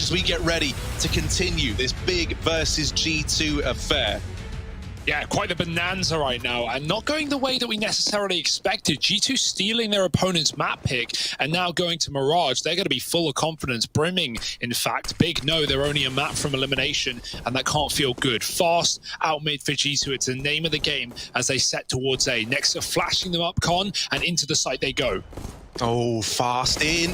as we get ready to continue this big versus G2 affair. Yeah, quite the bonanza right now, and not going the way that we necessarily expected. G2 stealing their opponent's map pick, and now going to Mirage. They're going to be full of confidence, brimming, in fact. Big no, they're only a map from elimination, and that can't feel good. Fast out mid for G2, it's the name of the game as they set towards A. Next to flashing them up con, and into the site they go. Oh, fast in.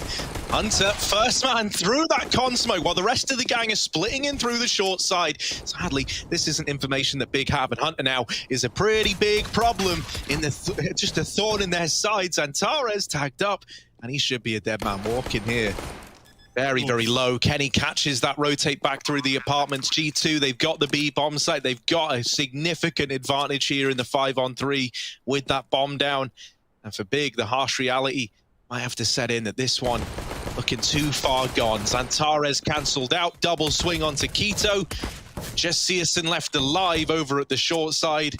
Hunter, first man through that con smoke, while the rest of the gang is splitting in through the short side. Sadly, this isn't information that Big have, and Hunter now is a pretty big problem in the just a thorn in their sides. Antares tagged up, and he should be a dead man walking here. Very, very low. Kenny catches that rotate back through the apartments. G2, they've got the B bomb site. They've got a significant advantage here in the 5-on-3 with that bomb down. And for Big, the harsh reality might have to set in that this one looking too far gone. Antares cancelled out, double swing onto Keto. Just CSGO left alive over at the short side.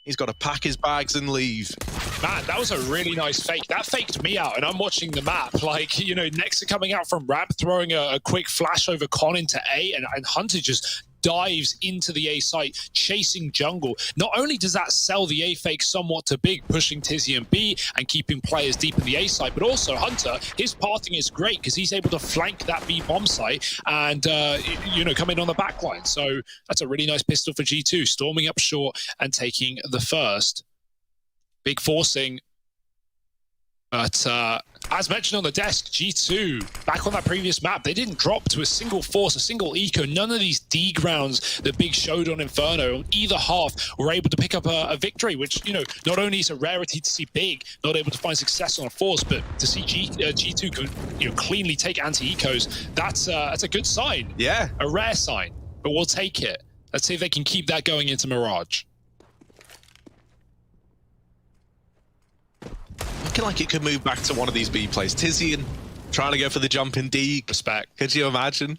He's got to pack his bags and leave. Man, that was a really nice fake. That faked me out, and I'm watching the map. Like, you know, Nexa coming out from ramp, throwing a quick flash over con into A, and Hunter just dives into the A site, chasing jungle. Not only does that sell the A fake somewhat to Big, pushing Tizzy and B and keeping players deep in the A site, but also Hunter, his pathing is great because he's able to flank that B bomb site and, you know, come in on the back line. So that's a really nice pistol for G2, storming up short and taking the first. Big forcing. But as mentioned on the desk, G2, back on that previous map, they didn't drop to a single force, a single eco. None of these D grounds that Big showed on Inferno on either half were able to pick up a victory, which, you know, not only is a rarity to see Big not able to find success on a force, but to see G2 you know, cleanly take anti-ecos, that's a good sign. Yeah. A rare sign, but we'll take it. Let's see if they can keep that going into Mirage. Looking like it could move back to one of these B plays. Tizian trying to go for the jump in D. Respect. Could you imagine?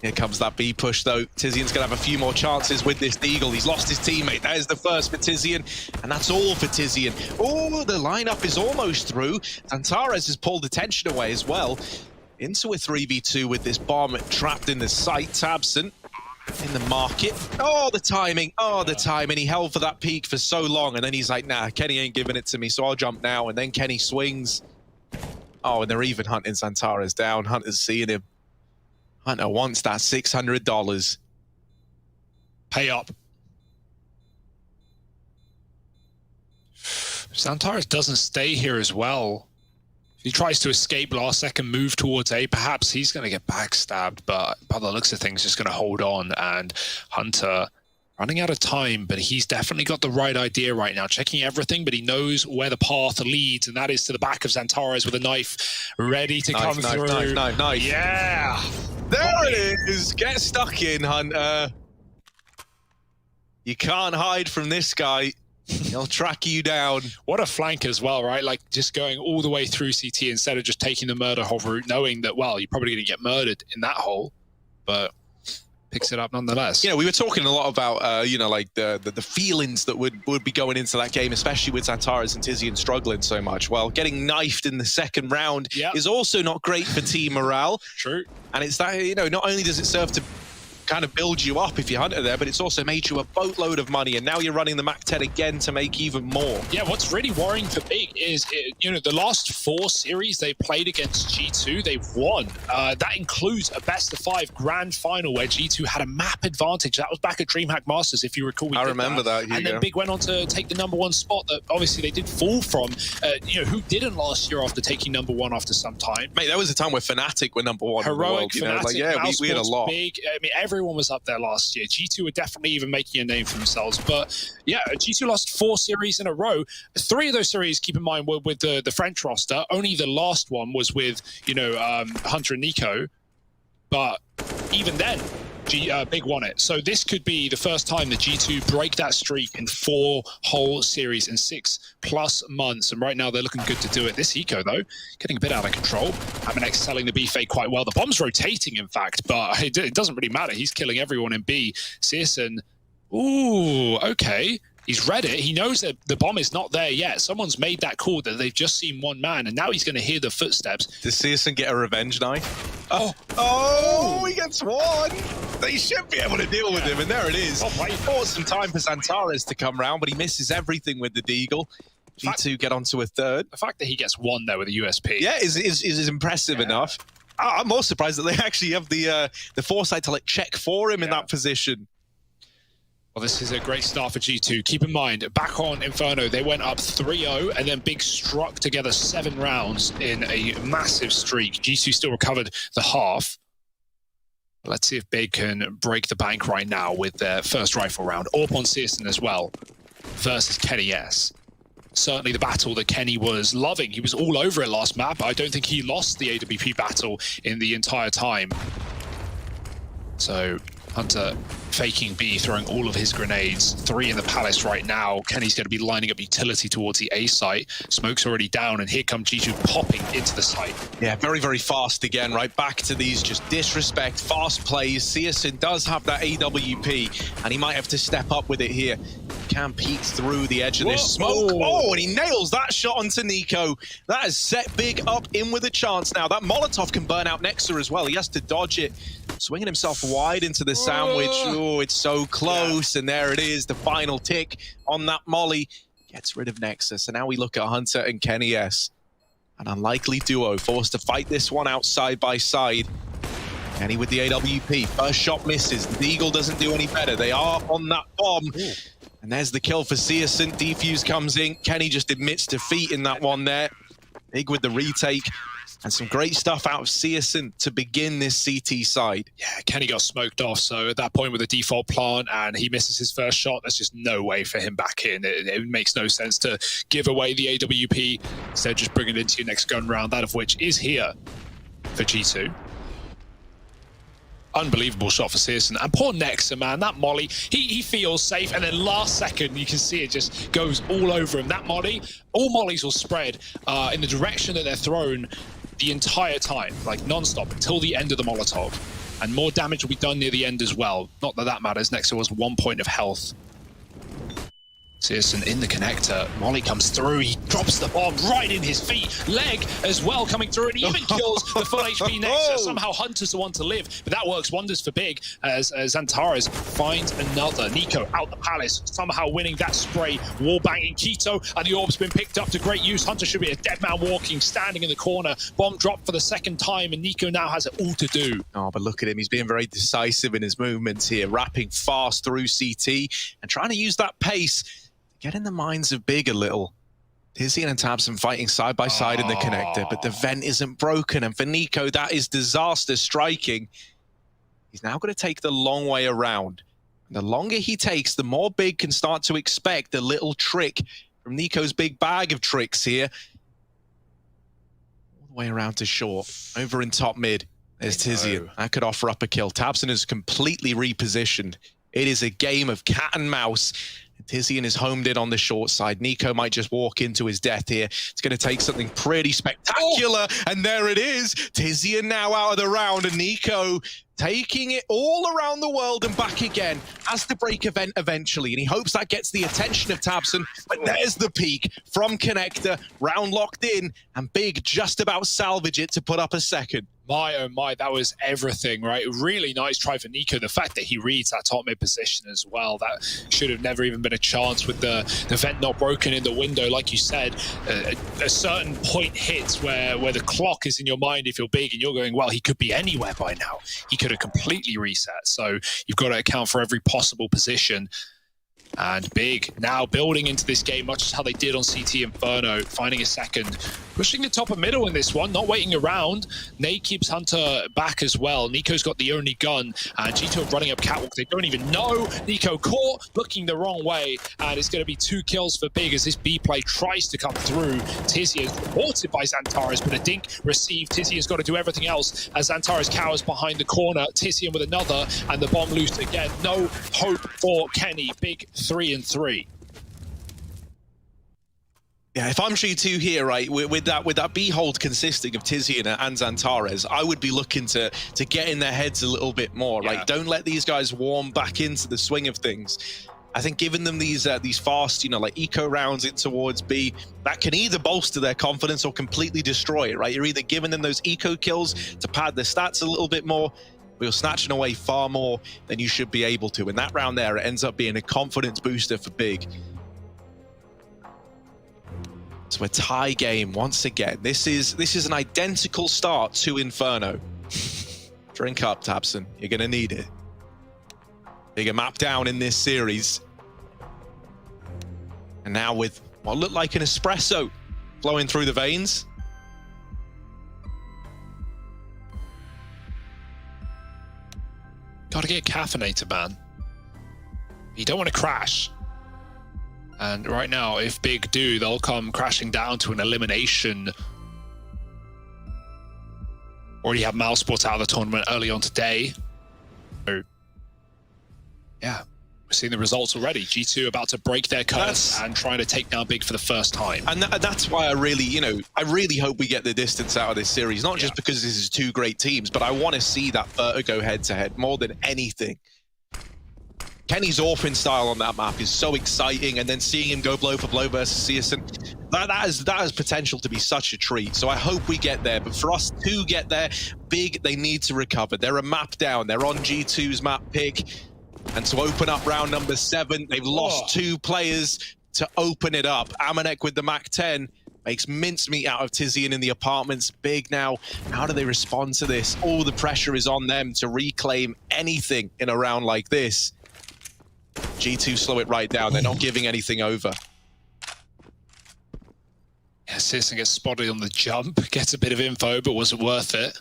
Here comes that B push though. Tizian's gonna have a few more chances with this Deagle. He's lost his teammate. That is the first for Tizian, and that's all for Tizian. Oh, the lineup is almost through. Antares has pulled attention away as well. Into a 3v2 with this bomb trapped in the site. Absent in the market. Oh, the timing. Oh, the timing. He held for that peak for so long, and then he's like, nah, Kenny ain't giving it to me, so I'll jump now. And then Kenny swings. Oh, and they're even hunting Antares down. Hunter's seeing him. Hunter wants that $600. Pay up. Antares doesn't stay here as well. He tries to escape last second, move towards A. Perhaps he's going to get backstabbed, but by the looks of things, just going to hold on. And Hunter running out of time, but he's definitely got the right idea right now. Checking everything, but he knows where the path leads, and that is to the back of Antares with a knife ready to come through. Knife. Yeah. There it is. Get stuck in, Hunter. You can't hide from this guy. He'll track you down. What a flank as well, right? Like just going all the way through CT instead of just taking the murder hole route, knowing that, well, you're probably going to get murdered in that hole, but picks it up nonetheless. You know, we were talking a lot about, you know, like the feelings that would be going into that game, especially with Antares and Tizian struggling so much. Well, getting knifed in the second round is also not great for team morale. True. And it's that, you know, not only does it serve to kind of build you up if you Hunter there, but it's also made you a boatload of money, and now you're running the Mac 10 again to make even more. Yeah, what's really worrying for Big is, you know, the last 4 series they played against G2, they've won. That includes a best-of-5 grand final where G2 had a map advantage. That was back at DreamHack Masters, if you recall. I remember that. And then Big went on to take the #1 spot that obviously they did fall from. You know, who didn't last year after taking #1 after some time? Mate, there was a time where Fnatic were #1 Heroic, in the world. You know? Fnatic, like, yeah, we had a lot. Big. I mean, everyone was up there last year. G2 were definitely even making a name for themselves. But yeah, G2 lost 4 series in a row. 3 of those series, keep in mind, were with the French roster. Only the last one was with, you know, Hunter and Nico. But even then, Big won it. So this could be the first time that G2 break that streak in 4 whole series in 6+ months. And right now they're looking good to do it. This eco, though, getting a bit out of control. Aminex selling the B fake quite well. The bomb's rotating, in fact, but it doesn't really matter. He's killing everyone in B. CSGO, ooh, okay. He's read it. He knows that the bomb is not there yet. Someone's made that call that they've just seen one man, and now he's going to hear the footsteps. Does CSGO get a revenge knife? Oh, he gets one. They should be able to deal with him, and there it is. Bought some time for Xantares to come round, but he misses everything with the Deagle. G2 get onto a third. The fact that he gets one there with a USP. Yeah, is impressive enough. I'm more surprised that they actually have the foresight to like check for him in that position. Well, this is a great start for G2. Keep in mind, back on Inferno, they went up 3-0, and then Big struck together 7 rounds in a massive streak. G2 still recovered the half. Let's see if Big can break the bank right now with their first rifle round. Orp on Searson as well, versus Kenny S. Certainly the battle that Kenny was loving. He was all over it last map. I don't think he lost the AWP battle in the entire time. So Hunter faking B, throwing all of his grenades. 3 in the Palace right now. Kenny's going to be lining up utility towards the A site. Smoke's already down, and here come G2 popping into the site. Yeah, very, very fast again, right? Back to these just disrespect, fast plays. Searson does have that AWP, and he might have to step up with it here. Can peek through the edge of this smoke. Oh, and he nails that shot onto Nico. That has set Big up in with a chance now. That Molotov can burn out Nexa as well. He has to dodge it. Swinging himself wide into the sandwich. Oh, it's so close. And there it is, the final tick on that molly. Gets rid of Nexa. So now we look at Hunter and Kenny S. An unlikely duo forced to fight this one out side by side. Kenny with the AWP. First shot misses. The Eagle doesn't do any better. They are on that bomb. Ooh. And there's the kill for Searson. Defuse comes in. Kenny just admits defeat in that one there. Big with the retake. And some great stuff out of Searson to begin this CT side. Yeah, Kenny got smoked off. So at that point with the default plant and he misses his first shot, there's just no way for him back in. It makes no sense to give away the AWP. Instead, just bring it into your next gun round, that of which is here for G2. Unbelievable shot for Searson. And poor Nexa, man, that molly, he feels safe, and then last second, you can see it just goes all over him. That molly, all mollies will spread in the direction that they're thrown the entire time, like non-stop, until the end of the Molotov. And more damage will be done near the end as well. Not that that matters. Nexa was 1 point of health. Searson in the connector. Molly comes through. He drops the bomb right in his feet. Leg as well coming through, and even kills the full HP Nexa. Somehow Hunter's the one to live, but that works wonders for Big as Xantares finds another. Nico out the Palace, somehow winning that spray. Wall banging Quito, and the orb's been picked up to great use. Hunter should be a dead man walking, standing in the corner. Bomb dropped for the second time, and Nico now has it all to do. Oh, but look at him. He's being very decisive in his movements here, wrapping fast through CT and trying to use that pace. Get in the minds of Big a little. Tizian and Tabson fighting side by side in the connector, but the vent isn't broken. And for Nico, that is disaster striking. He's now going to take the long way around. And the longer he takes, the more Big can start to expect a little trick from Nico's big bag of tricks here. All the way around to short. Over in top mid, there's Tizian. That could offer up a kill. Tabson is completely repositioned. It is a game of cat and mouse. Tizian is homed in on the short side. Nico might just walk into his death here. It's going to take something pretty spectacular. And there it is. Tizian now out of the round, and Nico taking it all around the world and back again. Has to break event eventually, and he hopes that gets the attention of Tabson. But there's the peak from connector. Round locked in, and Big just about salvage it to put up a second. My, oh my, that was everything, right? Really nice try for Nico. The fact that he reads that top mid position as well, that should have never even been a chance with the vent not broken in the window. Like you said, a certain point hits where the clock is in your mind if you're Big, and you're going, well, he could be anywhere by now. He could have completely reset. So you've got to account for every possible position. And Big now building into this game, much as how they did on CT Inferno, finding a second, pushing the top of middle in this one, not waiting around. Nate keeps Hunter back as well. Nico's got the only gun, and G2 running up catwalk. They don't even know. Nico caught, looking the wrong way, and it's going to be 2 kills for Big as this B play tries to come through. Tizian is reported by Xantares, but a dink received. Tizian's got to do everything else as Xantares cowers behind the corner. Tizian with another, and the bomb loose again. No hope for Kenny. Big 3-3. Yeah, if I'm G2 here, right, with that B hold consisting of Tizian and Xantares, I would be looking to get in their heads a little bit more, right? Don't let these guys warm back into the swing of things. I think giving them these fast, like eco rounds in towards B, that can either bolster their confidence or completely destroy it, right? You're either giving them those eco kills to pad their stats a little bit more, or you're snatching away far more than you should be able to. And that round there, it ends up being a confidence booster for Big. So a tie game once again. This is an identical start to Inferno. Drink up, Tabson. You're gonna need it. Bigger map down in this series. And now with what looked like an espresso flowing through the veins. Gotta get caffeinated, man. You don't want to crash. And right now, if Big do, they'll come crashing down to an elimination. Already have Mousesports out of the tournament early on today. So, yeah, we're seeing the results already. G2 about to break their curse and trying to take down Big for the first time. And that's why I really hope we get the distance out of this series. Not just because this is two great teams, but I want to see that Vertigo head-to-head more than anything. Kenny's Orphan style on that map is so exciting, and then seeing him go blow for blow versus CSN, that has potential to be such a treat. So I hope we get there, but for us to get there, Big, they need to recover. They're a map down. They're on G2's map pick, and to open up round number 7, they've lost 2 players to open it up. Amanek with the Mac-10 makes mincemeat out of Tizian in the apartments. Big now, how do they respond to this? All the pressure is on them to reclaim anything in a round like this. G2 slow it right down. They're not giving anything over. Yeah, CSGO gets spotted on the jump, gets a bit of info, but was it worth it?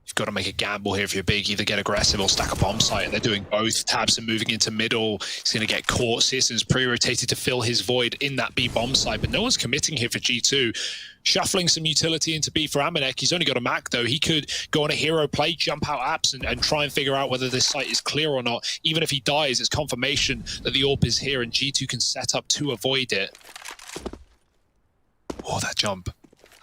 You've got to make a gamble here if you're Big. Either get aggressive or stack a bomb site, and they're doing both. Tabson moving into middle. He's going to get caught. CSGO's pre-rotated to fill his void in that B bomb site, but no one's committing here for G2. Shuffling some utility into B for Amanek. He's only got a Mac, though. He could go on a hero play, jump out apps, and try and figure out whether this site is clear or not. Even if he dies, it's confirmation that the AWP is here, and G2 can set up to avoid it. Oh, that jump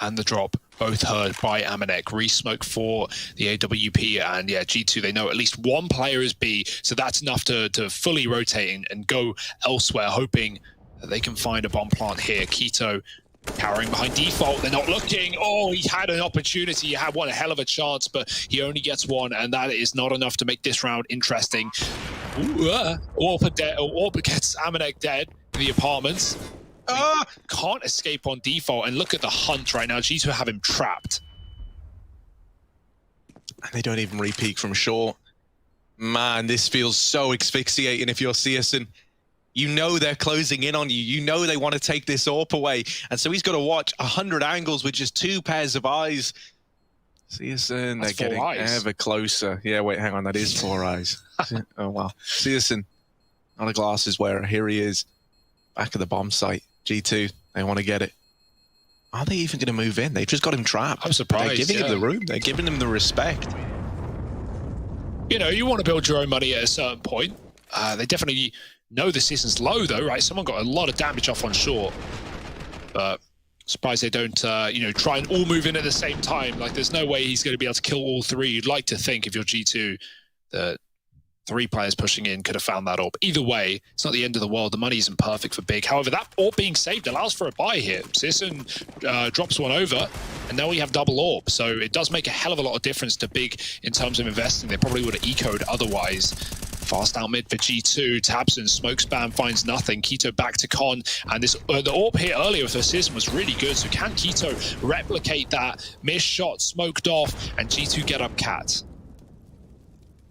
and the drop, both heard by Amanek. Re-smoke for the AWP, and yeah, G2, they know at least one player is B, so that's enough to fully rotate and go elsewhere, hoping that they can find a bomb plant here. Keto cowering behind default. They're not looking. Oh, he had an opportunity. He had one hell of a chance, but he only gets one, and that is not enough to make this round interesting. Orpa gets Amanek dead in the apartments. Can't escape on default, and look at the hunt right now. G2 have him trapped. And they don't even re-peek from short. Man, this feels so asphyxiating if you're CSN. You know they're closing in on you. You know they want to take this AWP away. And so he's got to watch 100 angles with just 2 pairs of eyes. CSN, they're getting ever closer. Yeah, wait, hang on. That is 4 eyes. Oh, wow. CSN, not a glasses wearer. Here he is. Back at the bomb site. G2, they want to get it. Are they even going to move in? They've just got him trapped. I'm surprised. They're giving him the room. They're giving him the respect. You know, you want to build your own money at a certain point. They definitely know the season's low, though, right? Someone got a lot of damage off on short. But surprised they don't, try and all move in at the same time. Like, there's no way he's going to be able to kill all 3. You'd like to think, if you're G2, that 3 players pushing in could have found that AWP. Either way, it's not the end of the world. The money isn't perfect for Big. However, that AWP being saved allows for a buy here. CSGO drops one over, and now we have double AWP. So it does make a hell of a lot of difference to Big in terms of investing. They probably would have ecoed otherwise. Fast out mid for G2. Tabson, smoke spam, finds nothing. Keto back to Con. And this the AWP here earlier with Assism was really good. So can Keto replicate that? Missed shot, smoked off, and G2 get up Cat.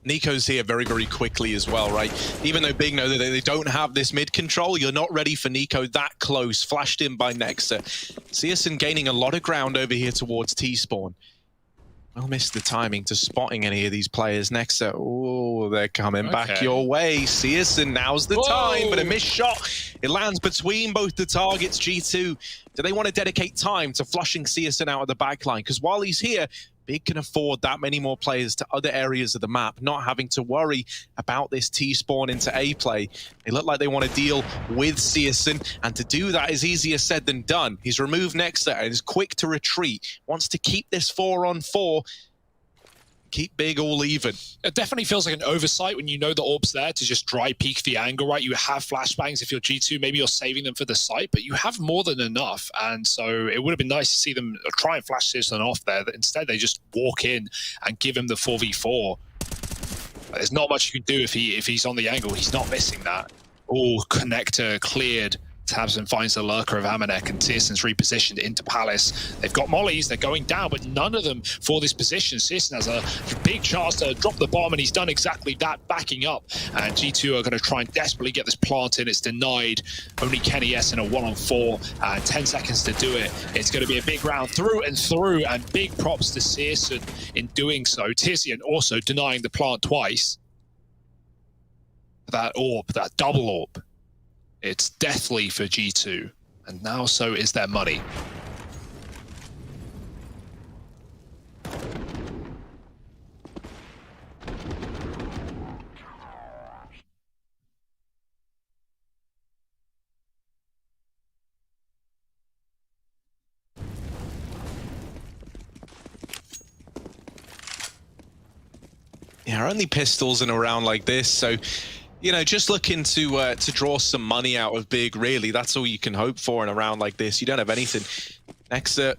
Nico's here very, very quickly as well, right? Even though Big know that they don't have this mid control, you're not ready for Nico that close. Flashed in by Nexa. CSN gaining a lot of ground over here towards T-spawn. Well missed the timing to spotting any of these players. Nexa, oh, they're coming back your way. CSN, now's the time, but a missed shot. It lands between both the targets, G2. Do they want to dedicate time to flushing CSN out of the backline? Because while he's here, Big can afford that many more players to other areas of the map, not having to worry about this T-spawn into A-play. They look like they want to deal with CSN, and to do that is easier said than done. He's removed Nexa and is quick to retreat, wants to keep this 4-on-4. keep Big all even. It definitely feels like an oversight when you know the orb's there to just dry peek the angle, right? You have flashbangs if you're G2, maybe you're saving them for the site, but you have more than enough. And so it would have been nice to see them try and flash Citizen off there. Instead, they just walk in and give him the 4v4. There's not much you can do if he's on the angle. He's not missing that. Oh, connector cleared. Tabson finds the lurker of Amanek, and Searson's repositioned into Palace. They've got mollies, they're going down, but none of them for this position. Searson has a big chance to drop the bomb, and he's done exactly that, backing up. And G2 are going to try and desperately get this plant in. It's denied. Only Kenny S in a 1-on-4, and 10 seconds to do it. It's going to be a big round through and through, and big props to Searson in doing so. Tizian also denying the plant twice. That orb, that double orb. It's deathly for G2, and now so is their money. Yeah, only pistols in a round like this, so you know, just looking to draw some money out of Big, really. That's all you can hope for in a round like this. You don't have anything. Nexa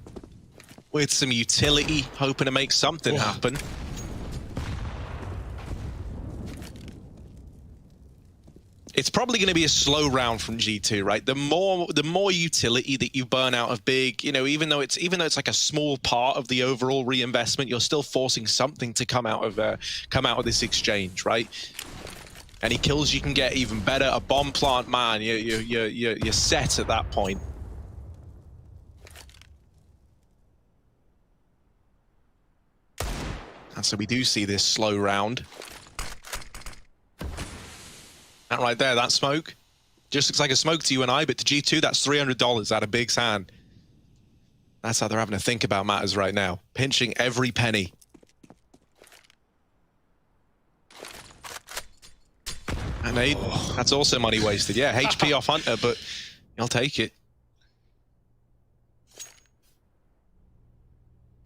with some utility, hoping to make something happen. It's probably going to be a slow round from G2, right? The more utility that you burn out of Big, you know, even though it's like a small part of the overall reinvestment, you're still forcing something to come out of this exchange, right? Any kills you can get, even better. A bomb plant, man, you're set at that point. And so we do see this slow round. That right there, that smoke, just looks like a smoke to you and I, but to G2, that's $300 out of Big's hand. That's how they're having to think about matters right now. Pinching every penny. And that's also money wasted. Yeah, HP off Hunter, but I'll take it.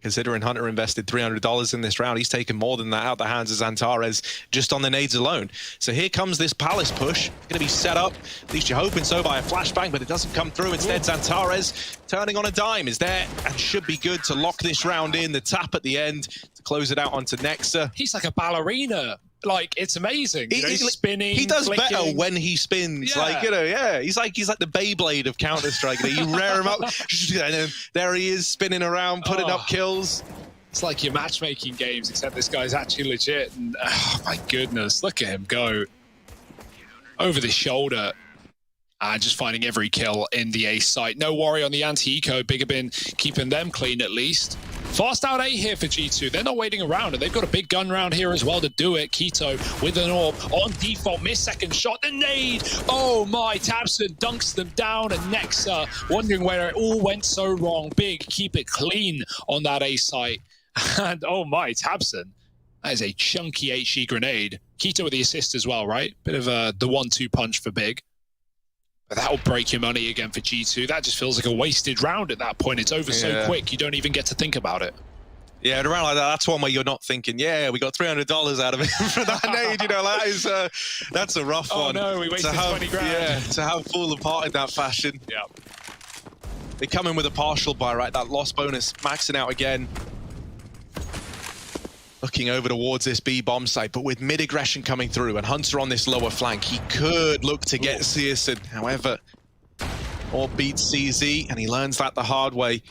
Considering Hunter invested $300 in this round, he's taken more than that out the hands of Xantares just on the nades alone. So here comes this Palace push. Going to be set up, at least you're hoping so, by a flashbang, but it doesn't come through. Instead, Xantares turning on a dime is there and should be good to lock this round in. The tap at the end to close it out onto Nexa. He's like a ballerina. Like, it's amazing. He's spinning. He does flicking. better when he spins. Yeah. Like, you know, yeah. He's like the Beyblade of Counter-Strike. You rear him up, and then there he is spinning around, putting up kills. It's like your matchmaking games, except this guy's actually legit. And oh my goodness, look at him go over the shoulder. And just finding every kill in the A site. No worry on the anti-eco. Bigger Bin keeping them clean at least. Fast out A here for G2. They're not waiting around, and they've got a big gun round here as well to do it. Keto with an orb on default. Missed second shot. The nade. Oh my, Tabson dunks them down, and Nexa wondering where it all went so wrong. Big keep it clean on that A site. And oh my, Tabson. That is a chunky HE grenade. Keto with the assist as well, right? Bit of the 1-2 punch for Big. But that'll break your money again for G2. That just feels like a wasted round at that point. It's over so quick, you don't even get to think about it. Yeah, and around like that, that's one where you're not thinking, yeah, we got $300 out of it for that nade. You know, that's a rough one. Oh no, we wasted 20 grand. Yeah, to have fall apart in that fashion. Yeah. They come in with a partial buy, right? That loss bonus maxing out again. Looking over towards this B bomb site, but with mid-aggression coming through and Hunter on this lower flank, he could look to get Searson. However, Orb beats CZ, and he learns that the hard way.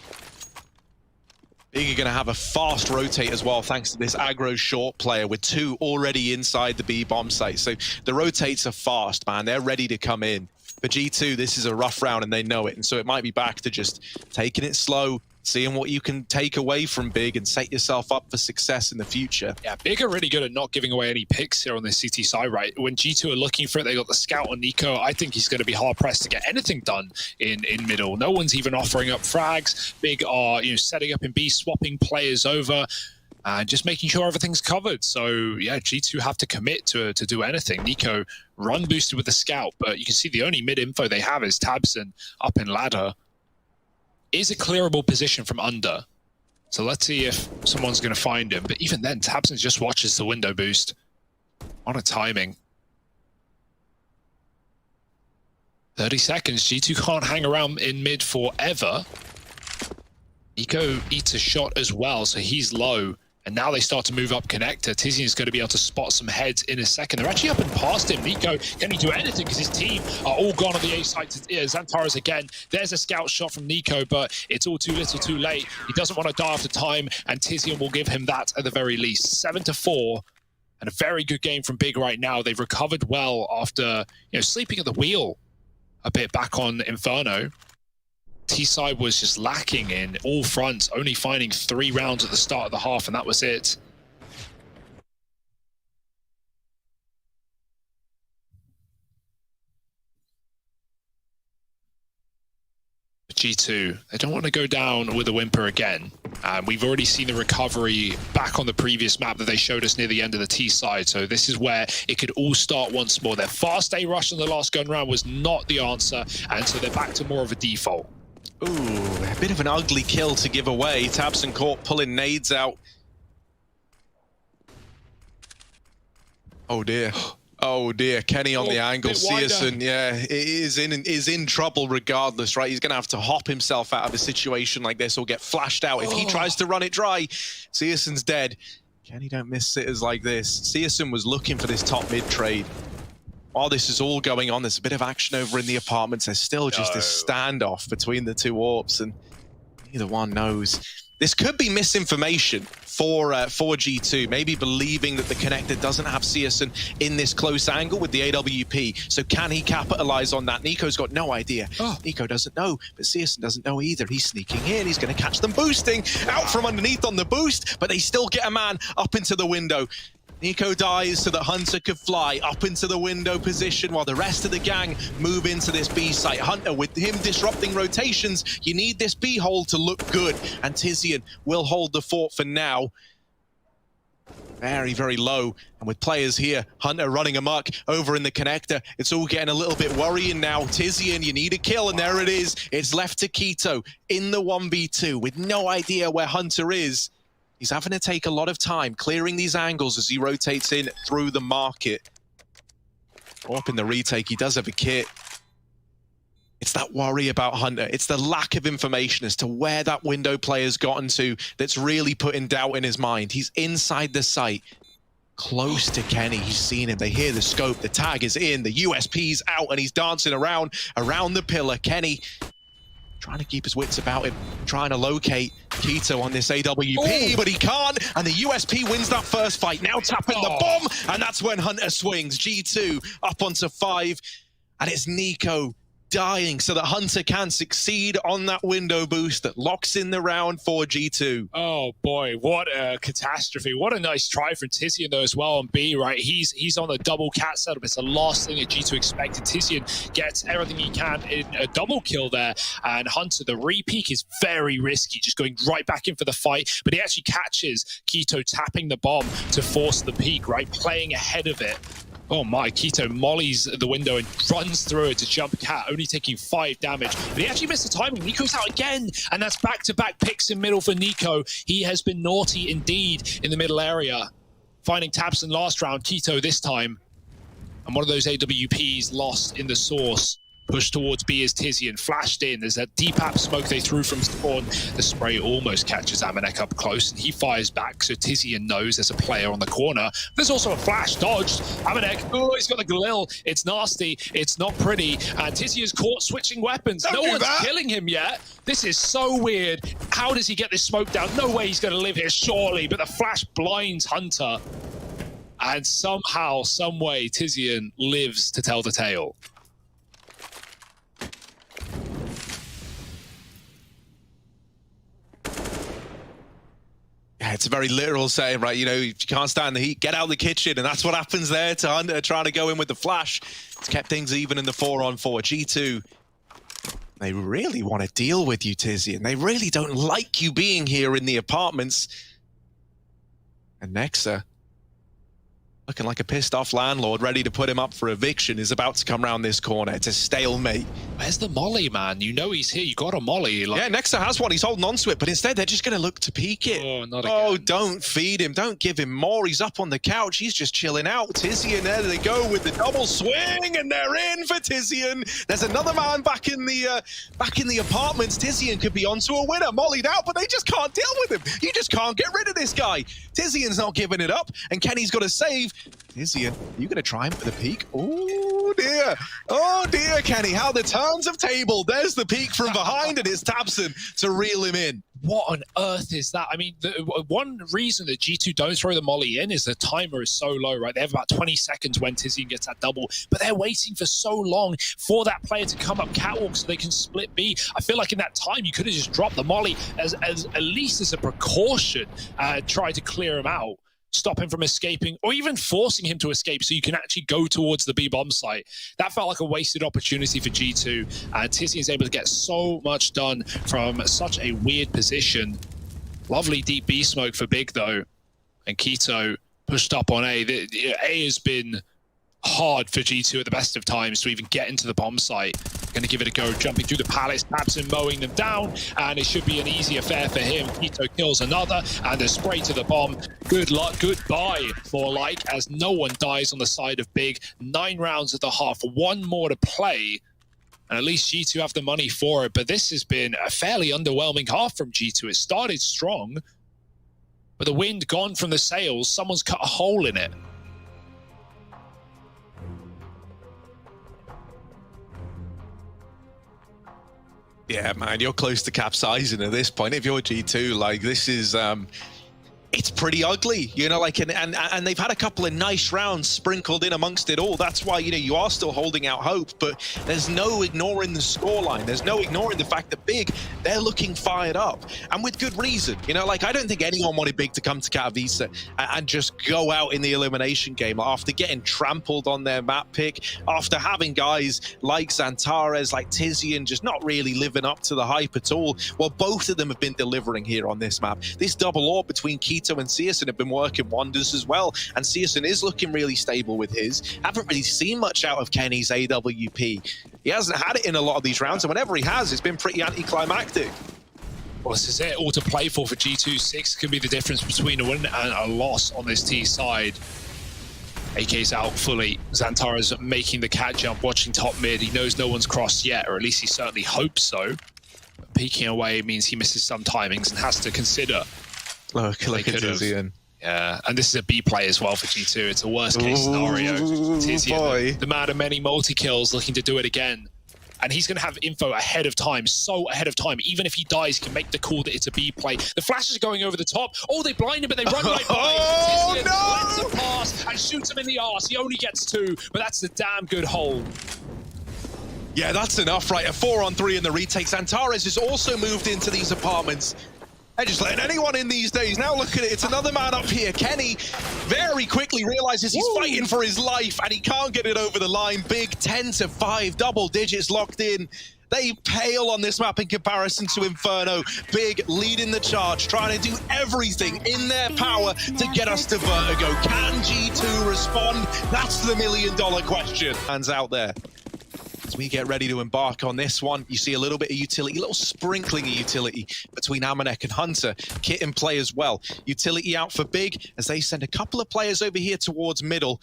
Big are going to have a fast rotate as well, thanks to this aggro short player with 2 already inside the B bomb site. So the rotates are fast, man. They're ready to come in. For G2, this is a rough round, and they know it. And so it might be back to just taking it slow, seeing what you can take away from Big and set yourself up for success in the future. Yeah, Big are really good at not giving away any picks here on the CT side, right? When G2 are looking for it, they got the scout on Nico. I think he's going to be hard-pressed to get anything done in middle. No one's even offering up frags. Big are, you know, setting up in B, swapping players over, and just making sure everything's covered. So, yeah, G2 have to commit to do anything. Nico run boosted with the scout, but you can see the only mid-info they have is Tabson up in ladder. Is a clearable position from under. So let's see if someone's going to find him. But even then, tabseN just watches the window boost. On a timing. 30 seconds. G2 can't hang around in mid forever. NiKo eats a shot as well, so he's low. And now they start to move up connector. Tizian is going to be able to spot some heads in a second. They're actually up and past him. NiKo, can he do anything? Because his team are all gone on the A side. Xantares again. There's a scout shot from NiKo, but it's all too little too late. He doesn't want to die after time, and Tizian will give him that at the very least. 7-4. And a very good game from Big right now. They've recovered well after sleeping at the wheel a bit back on Inferno. T-side was just lacking in all fronts, only finding 3 rounds at the start of the half, and that was it. G2, they don't want to go down with a whimper again. We've already seen the recovery back on the previous map that they showed us near the end of the T side, so this is where it could all start once more. Their fast A rush on the last gun round was not the answer, and so they're back to more of a default. Ooh, a bit of an ugly kill to give away. tabseN caught pulling nades out. Oh dear. Oh dear, Kenny on the angle. CSGO, yeah, is in trouble regardless, right? He's going to have to hop himself out of a situation like this or get flashed out. If he tries to run it dry, CSGO's dead. Kenny don't miss sitters like this. CSGO was looking for this top mid trade. While this is all going on, there's a bit of action over in the apartments. There's still just this standoff between the two AWPs, and neither one knows. This could be misinformation for G2, maybe believing that the connector doesn't have CSGO in this close angle with the AWP. So can he capitalize on that? NiKo's got no idea. NiKo doesn't know, but CSGO doesn't know either. He's sneaking in. He's going to catch them boosting out from underneath on the boost, but they still get a man up into the window. NiKo dies so that Hunter could fly up into the window position while the rest of the gang move into this B site. Hunter, with him disrupting rotations, you need this B hole to look good, and Tizian will hold the fort for now. Very, very low, and with players here, Hunter running amok over in the connector, it's all getting a little bit worrying now. Tizian, you need a kill, and there it is. It's left to Kito in the 1v2 with no idea where Hunter is. He's having to take a lot of time clearing these angles as he rotates in through the market. Up in the retake, he does have a kit. It's that worry about Hunter. It's the lack of information as to where that window player's gotten to that's really putting doubt in his mind. He's inside the site, close to Kenny. He's seen him. They hear the scope. The tag is in. The USP's out, and he's dancing around the pillar. Kenny trying to keep his wits about him, trying to locate Kito on this AWP, but he can't, and the USP wins that first fight. Now tapping the bomb, and that's when Hunter swings. G2 up onto 5, and it's NiKo dying so that Hunter can succeed on that window boost that locks in the round for G2. Oh boy, what a catastrophe. What a nice try from Tizian though as well on B, right? He's on a double cat setup. It's the last thing that G2 expected. Tizian gets everything he can in a double kill there, and Hunter, the re-peek is very risky, just going right back in for the fight, but he actually catches Kito tapping the bomb to force the peek, right? Playing ahead of it. Oh my, Kito mollies the window and runs through it to jump cat, only taking 5 damage. But he actually missed the timing. NiKo's out again, and that's back-to-back picks in middle for NiKo. He has been naughty indeed in the middle area. Finding tabseN last round, Kito this time. And one of those AWPs lost in the source. Pushed towards B as Tizian, flashed in. There's that deep app smoke they threw from spawn. The spray almost catches amanek up close, and he fires back, so Tizian knows there's a player on the corner. There's also a flash dodged. amanek, oh, he's got the Galil. It's nasty, it's not pretty, and Tizian's caught switching weapons. No one's killing him yet. This is so weird. How does he get this smoke down? No way he's going to live here, surely, but the flash blinds Hunter. And somehow, some way, Tizian lives to tell the tale. Yeah, it's a very literal saying, right? You know, if you can't stand the heat, get out of the kitchen. And that's what happens there to Hunter trying to go in with the flash. It's kept things even in the 4-on-4. G2, they really want to deal with you, Tizian. They really don't like you being here in the apartments. And Nexa, Looking like a pissed off landlord ready to put him up for eviction is about to come around this corner. It's a stalemate. Where's the molly, man? You know he's here. You got a molly. Yeah, Nexa has one. He's holding on to it, but instead they're just going to look to peek it. Oh, not again. Oh, don't feed him. Don't give him more. He's up on the couch. He's just chilling out. Tizian, there they go with the double swing, and they're in for Tizian. There's another man back in the apartments. Tizian could be onto a winner, mollied out, but they just can't deal with him. You just can't get rid of this guy. Tizian's not giving it up, and Kenny's got to save. Tizian, are you going to try him for the peak? Oh dear, Kenny, how the turns have tabled. There's the peak from behind, and it's Tabson to reel him in. What on earth is that? I mean, the one reason that G2 don't throw the molly in is the timer is so low, right? They have about 20 seconds when Tizian gets that double, but they're waiting for so long for that player to come up catwalk so they can split B. I feel like in that time, you could have just dropped the molly as at least as a precaution, try to clear him out, stop him from escaping, or even forcing him to escape so you can actually go towards the B bomb site. That felt like a wasted opportunity for G2. Tizian is able to get so much done from such a weird position. Lovely deep B smoke for Big, though. And Keto pushed up on A. A has been hard for G2 at the best of times to even get into the bomb site. Going to give it a go, jumping through the palace, Tabson mowing them down, and it should be an easy affair for him. Keto kills another, and a spray to the bomb. Good luck, goodbye, more like, as no one dies on the side of Big. 9 rounds at the half, 1 more to play, and at least G2 have the money for it, but this has been a fairly underwhelming half from G2. It started strong, but the wind gone from the sails, someone's cut a hole in it. Yeah, man, you're close to capsizing at this point. If you're G2, like, this is, it's pretty ugly, you know, like, and they've had a couple of nice rounds sprinkled in amongst it all. That's why, you know, you are still holding out hope, but there's no ignoring the scoreline. There's no ignoring the fact that Big, they're looking fired up, and with good reason. You know, like, I don't think anyone wanted Big to come to Katowice and just go out in the elimination game after getting trampled on their map pick, after having guys like Xantares, like Tizian, just not really living up to the hype at all. Well, both of them have been delivering here on this map. This double AWP between Keto and CSGO have been working wonders as well, and CSGO is looking really stable with his. Haven't really seen much out of Kenny's AWP. He hasn't had it in a lot of these rounds, and whenever he has, it's been pretty anticlimactic. Well, this is it, all to play for G2. 6 can be the difference between a win and a loss on this T side. AK's out fully. Xantares making the cat jump, watching top mid. He knows no one's crossed yet, or at least he certainly hopes so. But peeking away means he misses some timings and has to consider. Look at Tizian. Yeah, and this is a B play as well for G2. It's a worst case scenario. Tizian, the man of many multi-kills, looking to do it again. And he's going to have info ahead of time, so ahead of time. Even if he dies, he can make the call that it's a B play. The flashes are going over the top. Oh, they blind him, but they run right by. Oh, Tizian no! lets a pass and shoots him in the arse. He only gets 2, but that's a damn good hole. Yeah, that's enough, right? A 4-on-3 in the retake. Xantares has also moved into these apartments. They're just letting anyone in these days. Now look at it, it's another man up here. Kenny very quickly realizes he's fighting for his life and he can't get it over the line. Big 10-5, double digits locked in. They pale on this map in comparison to Inferno. Big leading the charge, trying to do everything in their power to get us to Vertigo. Can G2 respond? That's the million-dollar question. Hands out there. As we get ready to embark on this one, you see a little bit of utility, a little sprinkling of utility between Amanek and Hunter. Kit in play as well. Utility out for Big as they send a couple of players over here towards middle.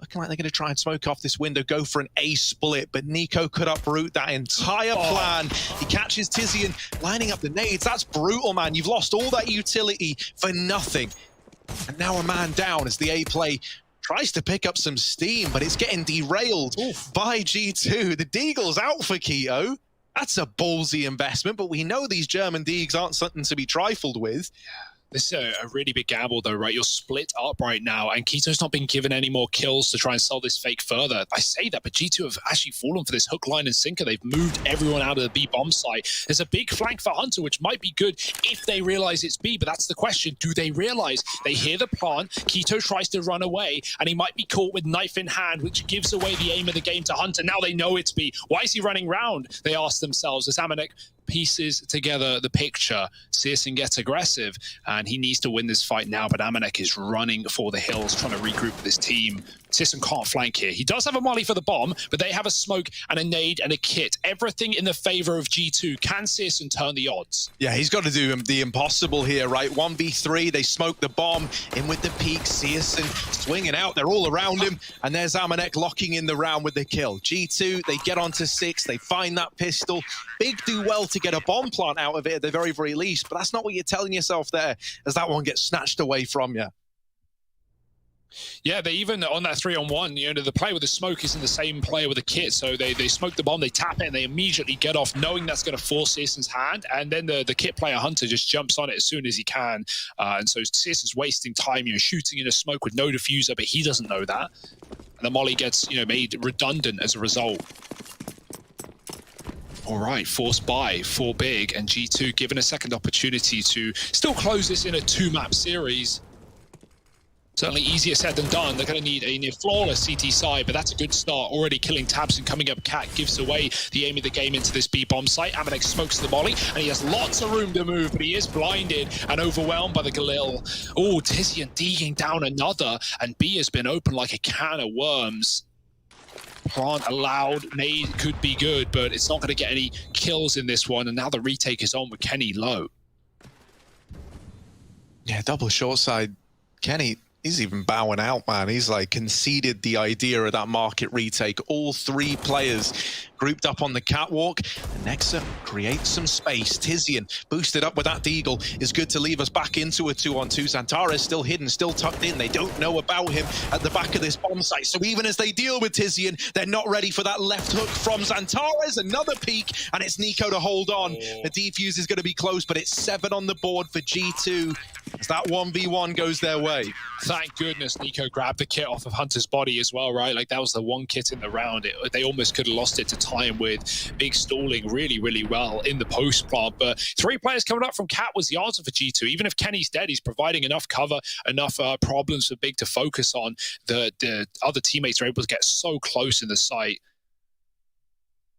Looking like they're going to try and smoke off this window, go for an A split, but Nico could uproot that entire plan. He catches Tizian, lining up the nades. That's brutal, man. You've lost all that utility for nothing. And now a man down as the A play tries to pick up some steam, but it's getting derailed by G2. The Deagle's out for Keto. That's a ballsy investment, but we know these German Deags aren't something to be trifled with. This is a really big gamble, though, right? You're split up right now, and Keto's not been given any more kills to try and sell this fake further. I say that, but G2 have actually fallen for this hook, line, and sinker. They've moved everyone out of the B bomb site. There's a big flank for Hunter, which might be good if they realize it's B, but that's the question. Do they realize? They hear the plant, Keto tries to run away, and he might be caught with knife in hand, which gives away the aim of the game to Hunter. Now they know it's B. Why is he running round? They ask themselves as Amanek pieces together the picture. Searson gets aggressive, and he needs to win this fight now, but Amanek is running for the hills, trying to regroup with his team. Searson can't flank here. He does have a molly for the bomb, but they have a smoke and a nade and a kit. Everything in the favor of G2. Can Searson turn the odds? Yeah, he's got to do the impossible here, right? 1v3, they smoke the bomb, in with the peak, Searson swinging out, they're all around him, and there's Amanek locking in the round with the kill. G2, they get onto 6, they find that pistol. Big do well to get a bomb plant out of it at the very, very least, but that's not what you're telling yourself there, as that one gets snatched away from you. Yeah, they even, on that 3-on-1, you know, the player with the smoke isn't the same player with the kit, so they smoke the bomb, they tap it, and they immediately get off, knowing that's going to force Searson's hand, and then the kit player Hunter just jumps on it as soon as he can, and so Searson's wasting time, you know, shooting in a smoke with no diffuser, but he doesn't know that, and the molly gets, you know, made redundant as a result. All right, forced by for Big, and G2 given a second opportunity to still close this in a 2-map series. Certainly easier said than done. They're going to need a near flawless CT side, but that's a good start. Already killing tabs and coming up. Cat gives away the aim of the game into this B bomb site. Amanek smokes the molly, and he has lots of room to move, but he is blinded and overwhelmed by the Galil. Oh, Tizian digging down another, and B has been open like a can of worms. Plant allowed, nade could be good, but it's not going to get any kills in this one, and now the retake is on with Kenny low. Yeah, double short side. Kenny, he's even bowing out, man. He's like conceded the idea of that market retake. All 3 players grouped up on the catwalk. And Nexa creates some space. Tizian boosted up with that deagle is good to leave us back into a 2-on-2. Xantares still hidden, still tucked in. They don't know about him at the back of this bomb site. So even as they deal with Tizian, they're not ready for that left hook from Xantares. Another peek, and it's Nico to hold on. The defuse is going to be close, but it's 7 on the board for G2 as that 1v1 goes their way. Thank goodness Nico grabbed the kit off of Hunter's body as well, right? Like, that was the one kit in the round. They almost could have lost it to time with Big stalling really, really well in the post plant. But 3 players coming up from Cat was the answer for G2. Even if Kenny's dead, he's providing enough cover, enough problems for Big to focus on. The other teammates are able to get so close in the site.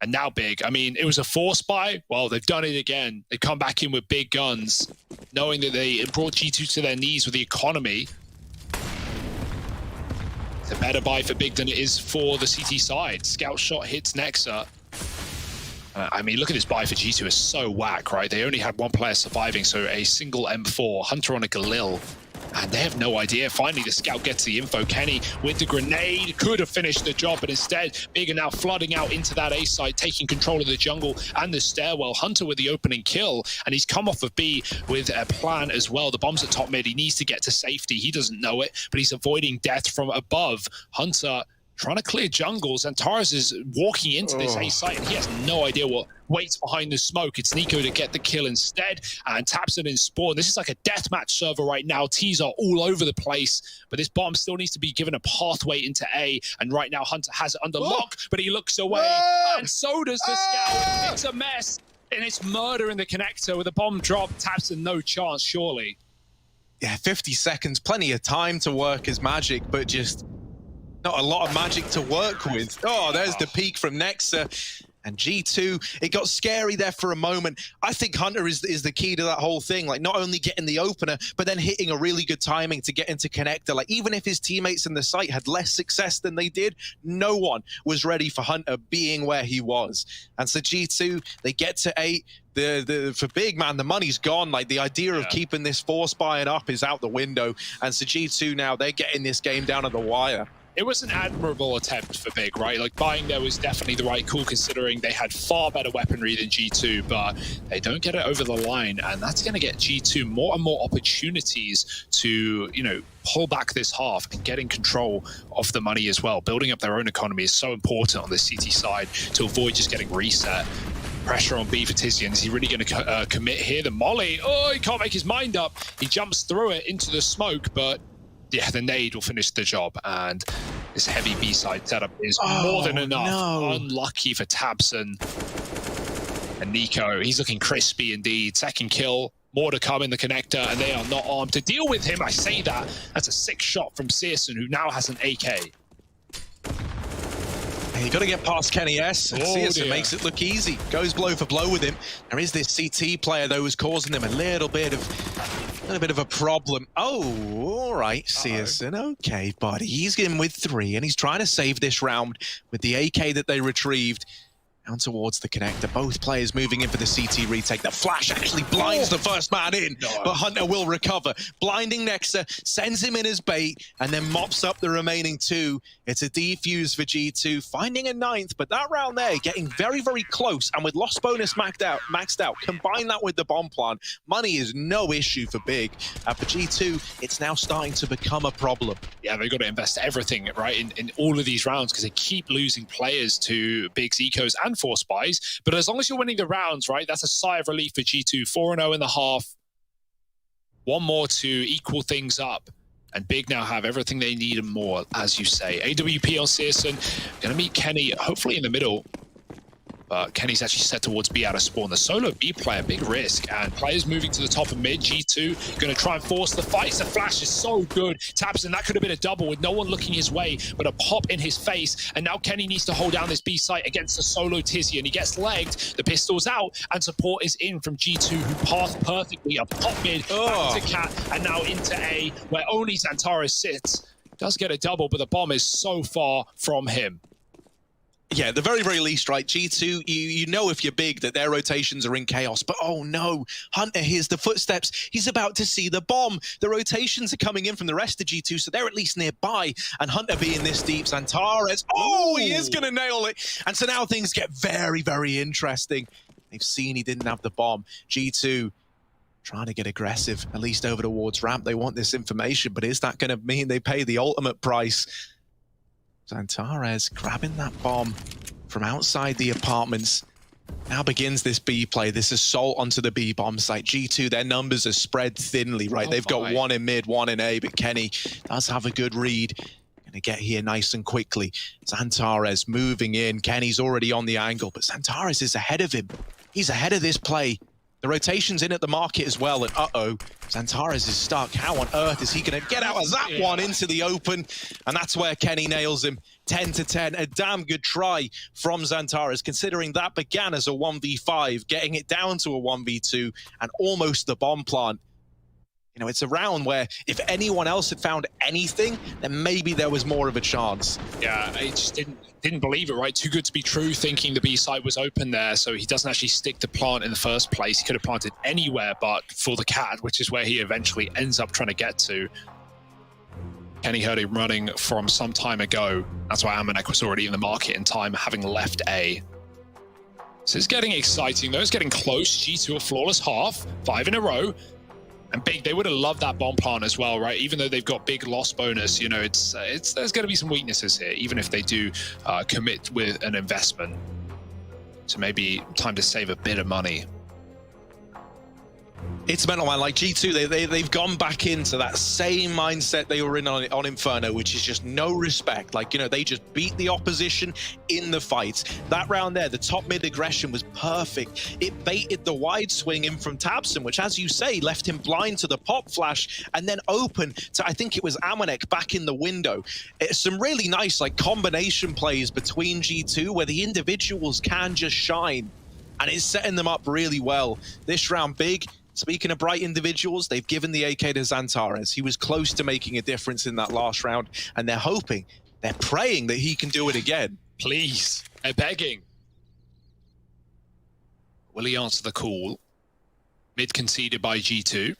And now Big, I mean, it was a force buy. Well, they've done it again. They come back in with big guns, knowing that they brought G2 to their knees with the economy. It's a better buy for Big than it is for the CT side. Scout shot hits Nexa. I mean, look at this buy for G2. It's so whack, right? They only had 1 player surviving, so a single M4, Hunter on a Galil. And they have no idea. Finally, the scout gets the info. Kenny with the grenade could have finished the job, but instead, Big are now flooding out into that A site, taking control of the jungle and the stairwell. Hunter with the opening kill, and he's come off of B with a plan as well. The bomb's at top mid. He needs to get to safety. He doesn't know it, but he's avoiding death from above. Hunter trying to clear jungles, and Taras is walking into this A site, and he has no idea what waits behind the smoke. It's Nico to get the kill instead, and taps it in spawn. This is like a deathmatch server right now. T's are all over the place, but this bomb still needs to be given a pathway into A, and right now Hunter has it under lock, but he looks away, and so does the scout. It's a mess, and it's murder in the connector with a bomb drop. Taps and no chance, surely. Yeah, 50 seconds, plenty of time to work his magic, but just not a lot of magic to work with. Oh, there's the peak from Nexa. And G2, it got scary there for a moment. I think Hunter is the key to that whole thing. Like, not only getting the opener, but then hitting a really good timing to get into connector. Like, even if his teammates in the site had less success than they did, no one was ready for Hunter being where he was. And so G2, they get to 8. For Big, man, the money's gone. Like, the idea of keeping this force buying up is out the window. And so G2 now, they're getting this game down to the wire. It was an admirable attempt for Big, right? Like, buying there was definitely the right call, considering they had far better weaponry than G2, but they don't get it over the line, and that's going to get G2 more and more opportunities to, you know, pull back this half and get in control of the money as well. Building up their own economy is so important on the CT side to avoid just getting reset. Pressure on B for Tizian. Is he really going to commit here? The molly, oh, he can't make his mind up. He jumps through it into the smoke, but yeah, the nade will finish the job, and this heavy B-side setup is more than enough. No. Unlucky for Tabson. And Nico, he's looking crispy indeed. Second kill, more to come in the connector, and they are not armed to deal with him. I say that. That's a 6 shot from Searson, who now has an AK. You got to get past Kenny S. CSGO makes it look easy. Goes blow for blow with him. There is this CT player though who's causing them a little bit of a problem. Oh, all right, CSGO. Okay, buddy. He's in with 3, and he's trying to save this round with the AK that they retrieved. Down towards the connector. Both players moving in for the CT retake. The flash actually blinds the first man in, but Hunter will recover. Blinding Nexa, sends him in as bait, and then mops up the remaining 2. It's a defuse for G2, finding a 9th, but that round there getting very, very close, and with loss bonus maxed out, combine that with the bomb plant, money is no issue for Big. For G2, it's now starting to become a problem. Yeah, they've got to invest everything, right, in all of these rounds, because they keep losing players to Big's ecos and Force Buys. But as long as you're winning the rounds, right, that's a sigh of relief for G2. 4-0 in the half. One more to equal things up. And Big now have everything they need and more, as you say. AWP on Searson. Going to meet Kenny, hopefully in the middle. But Kenny's actually set towards B out of spawn. The solo B player, big risk. And players moving to the top of mid. G2 going to try and force the fights. The flash is so good. Tabson, that could have been a double with no one looking his way, but a pop in his face. And now Kenny needs to hold down this B site against the solo Tizzy. And he gets legged. The pistol's out. And support is in from G2, who passed perfectly. A pop mid, back to Cat, and now into A, where only Xantares sits. Does get a double, but the bomb is so far from him. Yeah, the very, very least, right? G2, you know if you're Big that their rotations are in chaos, but oh no, Hunter hears the footsteps. He's about to see the bomb. The rotations are coming in from the rest of G2, so they're at least nearby. And Hunter being this deep, Xantares, he is going to nail it. And so now things get very, very interesting. They've seen he didn't have the bomb. G2 trying to get aggressive, at least over towards ramp. They want this information, but is that going to mean they pay the ultimate price? Xantares grabbing that bomb from outside the apartments. Now begins this B play, this assault onto the B bomb site. G2, their numbers are spread thinly, right? They've got 1 in mid, 1 in A, but Kenny does have a good read. Gonna get here nice and quickly. Xantares moving in. Kenny's already on the angle, but Xantares is ahead of him. He's ahead of this play. The rotation's in at the market as well, and Xantares is stuck. How on earth is he going to get out of that one into the open? And that's where Kenny nails him. 10-10, a damn good try from Xantares, considering that began as a 1v5, getting it down to a 1v2, and almost the bomb plant. You know, it's a round where if anyone else had found anything, then maybe there was more of a chance. Yeah, I just didn't believe it, right? Too good to be true, thinking the B site was open there, so he doesn't actually stick the plant in the first place. He could have planted anywhere but for the Cat, which is where he eventually ends up trying to get to. Kenny heard him running from some time ago. That's why Amanek was already in the market in time, having left A. So it's getting exciting, though. It's getting close. G2 a flawless half, 5 in a row. And Big, they would have loved that bomb plant as well, right? Even though they've got big loss bonus, you know, there's going to be some weaknesses here, even if they do commit with an investment. So maybe time to save a bit of money. It's mental, man. Like G2, they've gone back into that same mindset they were in on Inferno, which is just no respect. Like, you know, they just beat the opposition in the fights. That round there, the top mid aggression was perfect. It baited the wide swing in from Tabson, which, as you say, left him blind to the pop flash, and then open to, I think it was Amanek back in the window. It's some really nice, like, combination plays between G2 where the individuals can just shine, and it's setting them up really well. This round, Big, speaking of bright individuals, they've given the AK to Xantares. He was close to making a difference in that last round, and they're hoping, they're praying that he can do it again. Please, they're begging. Will he answer the call? Mid conceded by G2.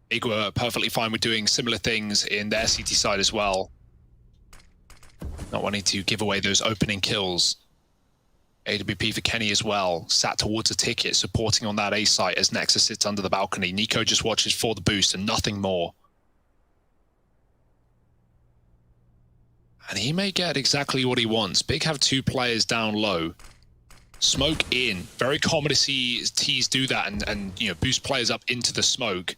Big were perfectly fine with doing similar things in their CT side as well. Not wanting to give away those opening kills. AWP for Kenny as well, sat towards a ticket, supporting on that A site as Nexus sits under the balcony. Nico just watches for the boost and nothing more. And he may get exactly what he wants. Big have 2 players down low. Smoke in. Very common to see T's do that and you know, boost players up into the smoke.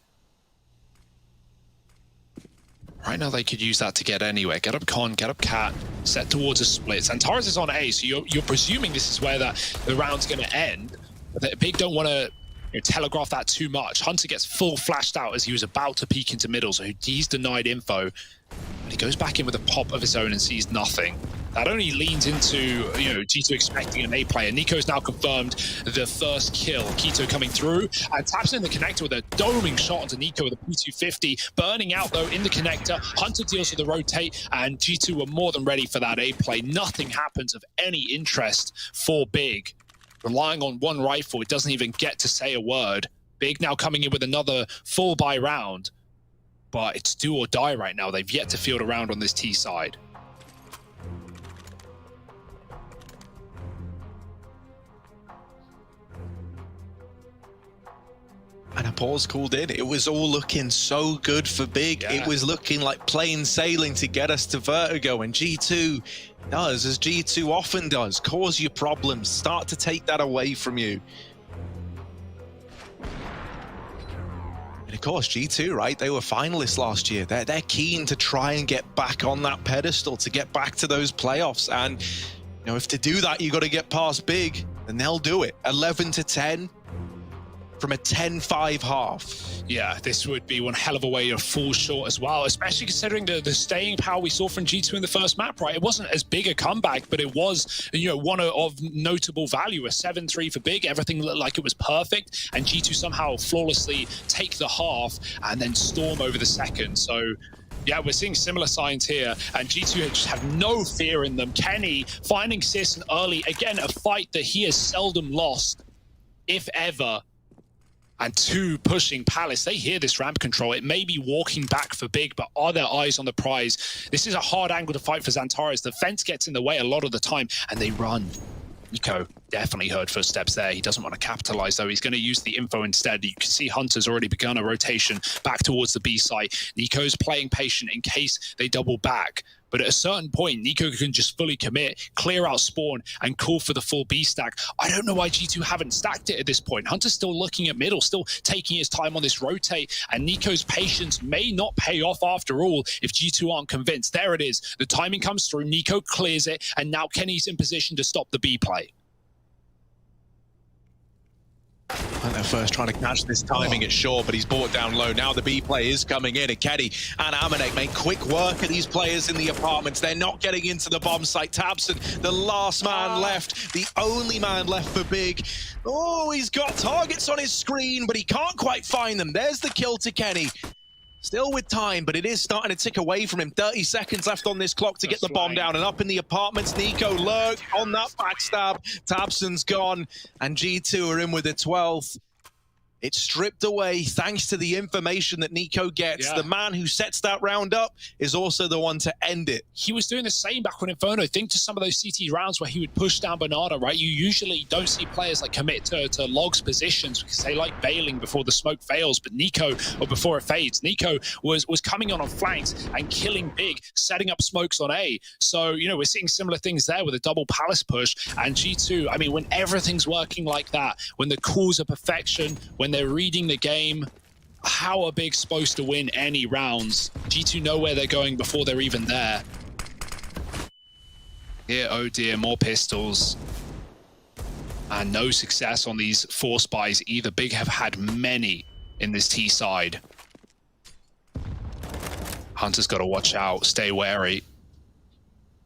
Right now they could use that to get anywhere. Get up Con, get up Cat, set towards a split. Xantares is on A, so you're presuming this is where the round's going to end. But Big don't want to telegraph that too much. Hunter gets full flashed out as he was about to peek into middle, so he's denied info. But he goes back in with a pop of his own and sees nothing. That only leans into, G2 expecting an A player. Nico's now confirmed the first kill. Keto coming through and taps in the connector with a doming shot onto Nico with a P250. Burning out, though, in the connector. Hunter deals with the rotate, and G2 were more than ready for that A play. Nothing happens of any interest for Big. Relying on one rifle, it doesn't even get to say a word. Big now coming in with another full buy round. But it's do or die right now. They've yet to field a round on this T side. And a pause called in. It was all looking so good for Big. Yeah. It was looking like plain sailing to get us to Vertigo. And G2 does, as G2 often does, cause you problems, start to take that away from you. And of course, G2, right? They were finalists last year. They're keen to try and get back on that pedestal, to get back to those playoffs. And, if to do that, you got to get past Big, then they'll do it. 11-10. From a 10-5 half. Yeah, this would be one hell of a way to fall short as well, especially considering the staying power we saw from G2 in the first map, right? It wasn't as big a comeback, but it was, one of notable value. A 7-3 for Big. Everything looked like it was perfect, and G2 somehow flawlessly take the half and then storm over the second. So yeah, we're seeing similar signs here, and G2 just have no fear in them. Kenny finding Sisson early. Again, a fight that he has seldom lost, if ever. And 2 pushing Palace. They hear this ramp control. It may be walking back for Big, but are their eyes on the prize? This is a hard angle to fight for Xantares. The fence gets in the way a lot of the time, and they run. Nico definitely heard footsteps there. He doesn't want to capitalize, though. He's going to use the info instead. You can see Hunter's already begun a rotation back towards the B site. Nico's playing patient in case they double back. But at a certain point, Nico can just fully commit, clear out spawn, and call for the full B stack. I don't know why G2 haven't stacked it at this point. Hunter's still looking at middle, still taking his time on this rotate, and Nico's patience may not pay off after all if G2 aren't convinced. There it is. The timing comes through, Nico clears it, and now Kenny's in position to stop the B play. Hunter first trying to catch this timing at short, but he's brought down low. Now the B play is coming in, and Kenny and Amanek make quick work of these players in the apartments. They're not getting into the bomb site. Tabson, the last man left, the only man left for Big. Oh, he's got targets on his screen, but he can't quite find them. There's the kill to Kenny. Still with time, but it is starting to tick away from him. 30 seconds left on this clock to get the bomb down. And up in the apartments, Nico lurked on that backstab. Tabson's gone, and G2 are in with the 12th. It's stripped away thanks to the information that Nico gets. Yeah. The man who sets that round up is also the one to end it. He was doing the same back on Inferno. Think to some of those CT rounds where he would push down Bernardo, right? You usually don't see players like commit to Log's positions because they like bailing before the smoke fails. But Nico, or before it fades, Nico was coming on flanks and killing Big, setting up smokes on A. So, we're seeing similar things there with a double Palace push. And G2, I mean, when everything's working like that, when the calls are perfection, when they're reading the game, how are Big supposed to win any rounds? G2 know where they're going before they're even there. Here, oh dear, more pistols. And no success on these 4 spies either. Big have had many in this T side. Hunter's got to watch out, stay wary.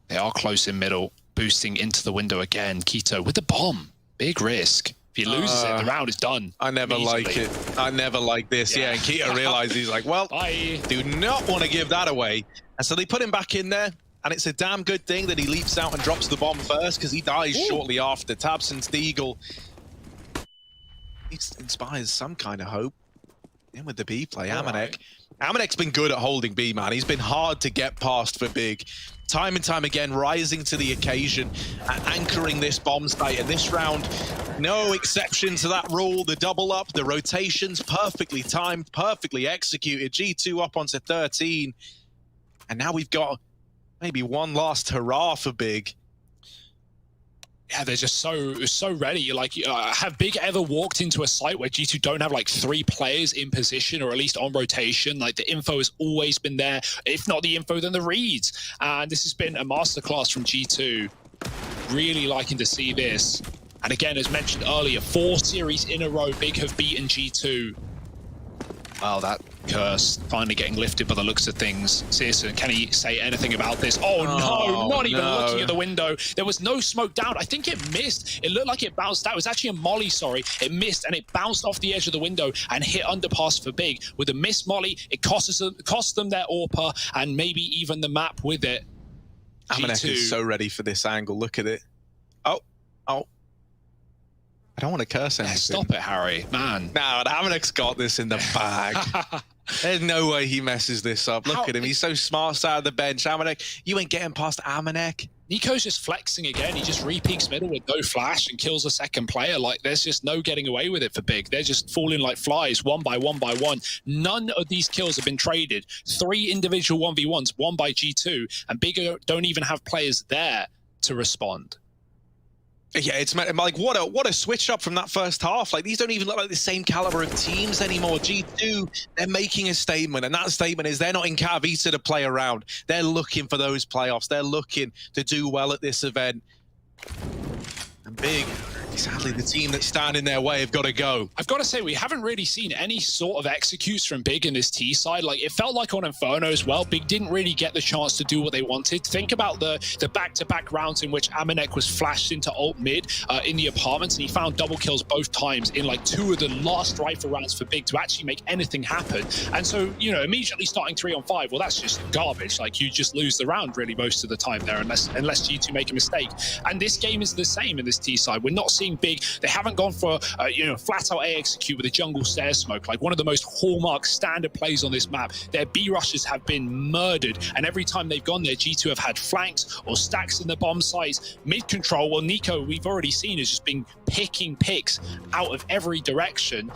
They are close in middle, boosting into the window again. Keto with the bomb, big risk. If he loses it, the round is done. I never like it. I never like this. Yeah, and Keto realized he's like, well, I do not want to give that away. And so they put him back in there. And it's a damn good thing that he leaps out and drops the bomb first, because he dies shortly after. Tabson's the Eagle. He inspires some kind of hope. In with the B play, Amanek. Amanek's been good at holding B, man. He's been hard to get past for Big. Time and time again, rising to the occasion and anchoring this bomb site. And this round, no exception to that rule. The double up, the rotations, perfectly timed, perfectly executed. G2 up onto 13. And now we've got maybe one last hurrah for Big. Yeah, they're just so ready. Like, have Big ever walked into a site where G2 don't have like 3 players in position, or at least on rotation? Like, the info has always been there. If not the info, then the reads. And this has been a masterclass from G2. Really liking to see this. And again, as mentioned earlier, 4 series in a row, Big have beaten G2. Well, that curse finally getting lifted by the looks of things. Searson, can he say anything about this? Oh no, not even looking at the window. There was no smoke down. I think it missed. It looked like it bounced out. It was actually a molly, sorry. It missed and it bounced off the edge of the window and hit underpass for Big. With a missed molly, it cost them their AWPer and maybe even the map with it. Amanek is so ready for this angle. Look at it. Oh. I don't want to curse anything. Stop it, Harry. Man. No, Amanek's got this in the bag. There's no way he messes this up. Look at him. He's so smart side of the bench. Amanek, you ain't getting past Amanek. Nico's just flexing again. He just re-peeks middle with no flash and kills a second player. Like, there's just no getting away with it for Big. They're just falling like flies, one by one by one. None of these kills have been traded. 3 individual 1v1s, one by G2, and Big don't even have players there to respond. Yeah, it's like what a switch up from that first half. Like, these don't even look like the same caliber of teams anymore. G2, they're making a statement, and that statement is they're not in Katowice to play around. They're looking for those playoffs. They're looking to do well at this event. And Big, sadly, the team that's standing in their way have got to go. I've got to say, we haven't really seen any sort of executes from Big in this T side. Like, it felt like on Inferno as well, Big didn't really get the chance to do what they wanted. Think about the back-to-back rounds in which Amanek was flashed into ult mid in the apartments, and he found double kills both times in like 2 of the last rifle rounds for Big to actually make anything happen. And so, you know, immediately starting 3-on-5, well, that's just garbage. Like, you just lose the round really most of the time there, unless G2 make a mistake. And this game is the same in this T side. We're not seeing Big. They haven't gone for flat out A execute with a jungle stairs smoke, like one of the most hallmark standard plays on this map. Their B rushes have been murdered, and every time they've gone there, G2 have had flanks or stacks in the bomb sites. Mid control, well, Nico, we've already seen, has just been picking picks out of every direction.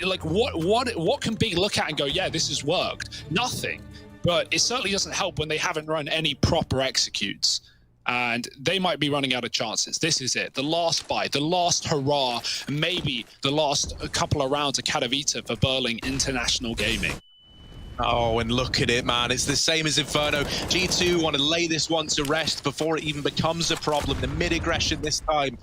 Like, what can Big look at and go, yeah, this has worked? Nothing. But it certainly doesn't help when they haven't run any proper executes. And they might be running out of chances. This is it. The last buy, the last hurrah, maybe the last couple of rounds of Katowice for Berlin International Gaming. Oh, and look at it, man. It's the same as Inferno. G2 want to lay this one to rest before it even becomes a problem. The mid-aggression this time,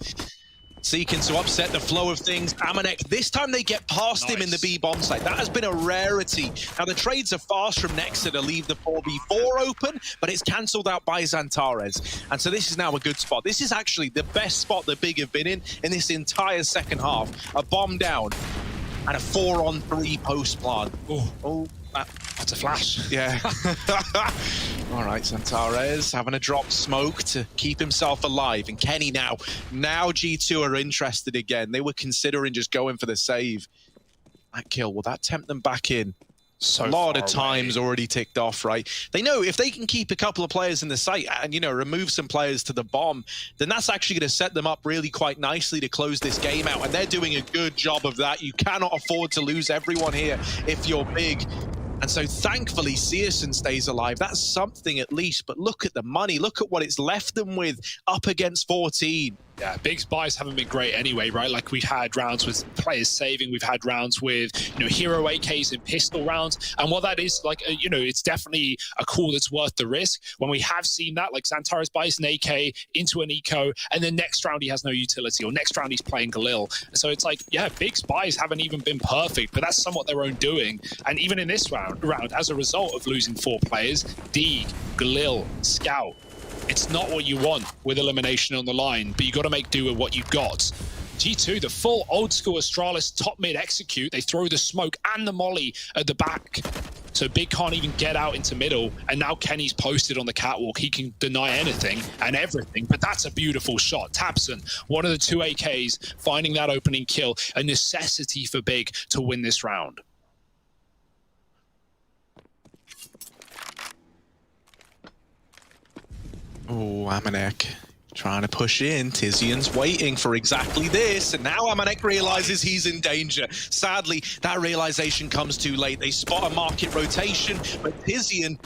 seeking to upset the flow of things. Amanek, this time they get past him in the B bomb site. That has been a rarity. Now, the trades are fast from Nexa to leave the 4v4 open, but it's cancelled out by Xantares. And so this is now a good spot. This is actually the best spot that Big have been in this entire second half. A bomb down and a 4-on-3 post plant. Oh, that's a flash. Yeah. All right, Xantares having a drop smoke to keep himself alive. And Kenny now G2 are interested again. They were considering just going for the save. That kill, will that tempt them back in? So a lot of times already ticked off, right? They know if they can keep a couple of players in the site and, you know, remove some players to the bomb, then that's actually going to set them up really quite nicely to close this game out. And they're doing a good job of that. You cannot afford to lose everyone here if you're Big. And so thankfully, Searson stays alive. That's something at least. But look at the money. Look at what it's left them with up against 14. Yeah, Big's buys haven't been great anyway, right? Like, we've had rounds with players saving, we've had rounds with, you know, hero AKs and pistol rounds. And what that is, like, you know, it's definitely a call that's worth the risk. When we have seen that, like, Xantares buys an AK into an eco, and then next round he has no utility, or next round he's playing Galil. So it's like, yeah, Big's buys haven't even been perfect, but that's somewhat their own doing. And even in this round, as a result of losing 4 players, Deeg, Galil, Scout, it's not what you want with elimination on the line, but you got to make do with what you've got. G2, the full old school Astralis top mid execute. They throw the smoke and the molly at the back. So Big can't even get out into middle. And now Kenny's posted on the catwalk. He can deny anything and everything, but that's a beautiful shot. Tabson, one of the 2 AKs, finding that opening kill, a necessity for Big to win this round. Oh, Amanek trying to push in. Tizian's waiting for exactly this, and now Amanek realizes he's in danger. Sadly, that realization comes too late. They spot a market rotation, but Tizian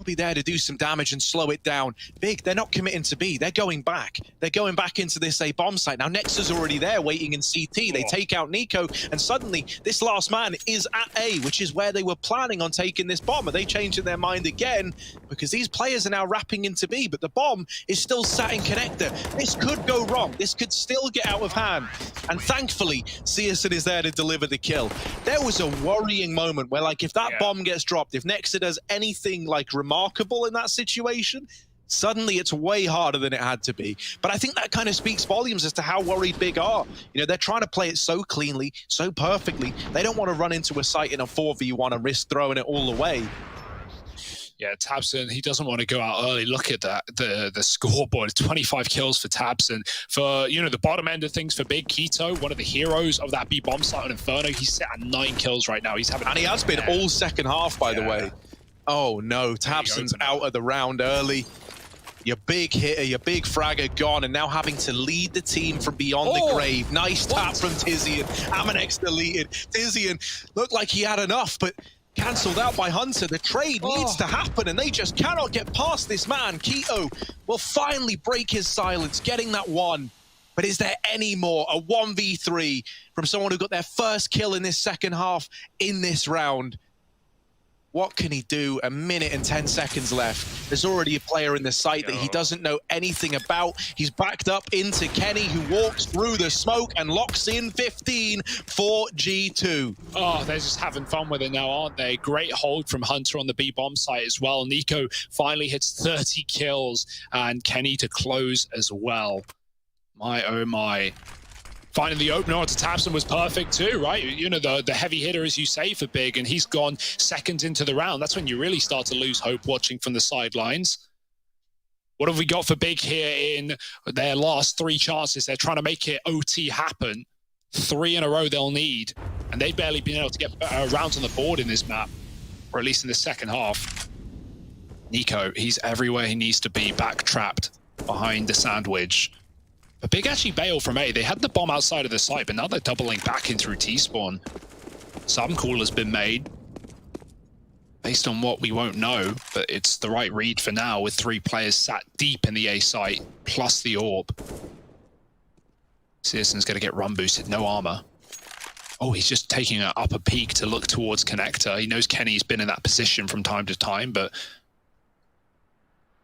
He'll be there to do some damage and slow it down. Big, they're not committing to B. They're going back. They're going back into this A bomb site. Now, Nexa's already there waiting in CT. They take out Nico, and suddenly this last man is at A, which is where they were planning on taking this bomb. Are they changing their mind again? Because these players are now wrapping into B, but the bomb is still sat in connector. This could go wrong. This could still get out of hand. And thankfully, CSGO is there to deliver the kill. There was a worrying moment where, like, if that bomb gets dropped, if Nexa does anything, like, remarkable in that situation, suddenly it's way harder than it had to be. But I think that kind of speaks volumes as to how worried Big are. You know, they're trying to play it so cleanly, so perfectly. They don't want to run into a site in a 4v1 and risk throwing it all away. Yeah, tabseN, he doesn't want to go out early. Look at that, the scoreboard, 25 kills for tabseN. For, you know, the bottom end of things for Big, Keto, one of the heroes of that B bomb site on Inferno, he's set at 9 kills right now. He's having, and he has been all second half, by the way. Oh no, tabseN's out of the round early. Your big hitter, your big fragger gone, and now having to lead the team from beyond the grave. Nice tap from Tizian. Amanex deleted. Tizian looked like he had enough, but cancelled out by Hunter. The trade needs to happen, and they just cannot get past this man. Keto will finally break his silence, getting that one. But is there any more? A 1v3 from someone who got their first kill in this second half in this round. What can he do? A minute and 10 seconds left. There's already a player in the site that he doesn't know anything about. He's backed up into Kenny, who walks through the smoke and locks in 15 for G2. Oh, they're just having fun with it now, aren't they? Great hold from Hunter on the B bomb site as well. Nico finally hits 30 kills, and Kenny to close as well. My, oh my. Finding the opener onto tabseN was perfect too, right? You know, the heavy hitter, as you say, for Big, and he's gone seconds into the round. That's when you really start to lose hope watching from the sidelines. What have we got for Big here in their last 3 chances? They're trying to make it OT happen. 3 in a row they'll need, and they've barely been able to get rounds on the board in this map, or at least in the second half. Nico, he's everywhere he needs to be, back trapped behind the sandwich. But Big actually bailed from A. They had the bomb outside of the site, but now they're doubling back in through T-spawn. Some call has been made. Based on what we won't know, but it's the right read for now with 3 players sat deep in the A site, plus the orb. CSGO's going to get run boosted, no armor. Oh, he's just taking an upper peak to look towards connector. He knows Kenny's been in that position from time to time, but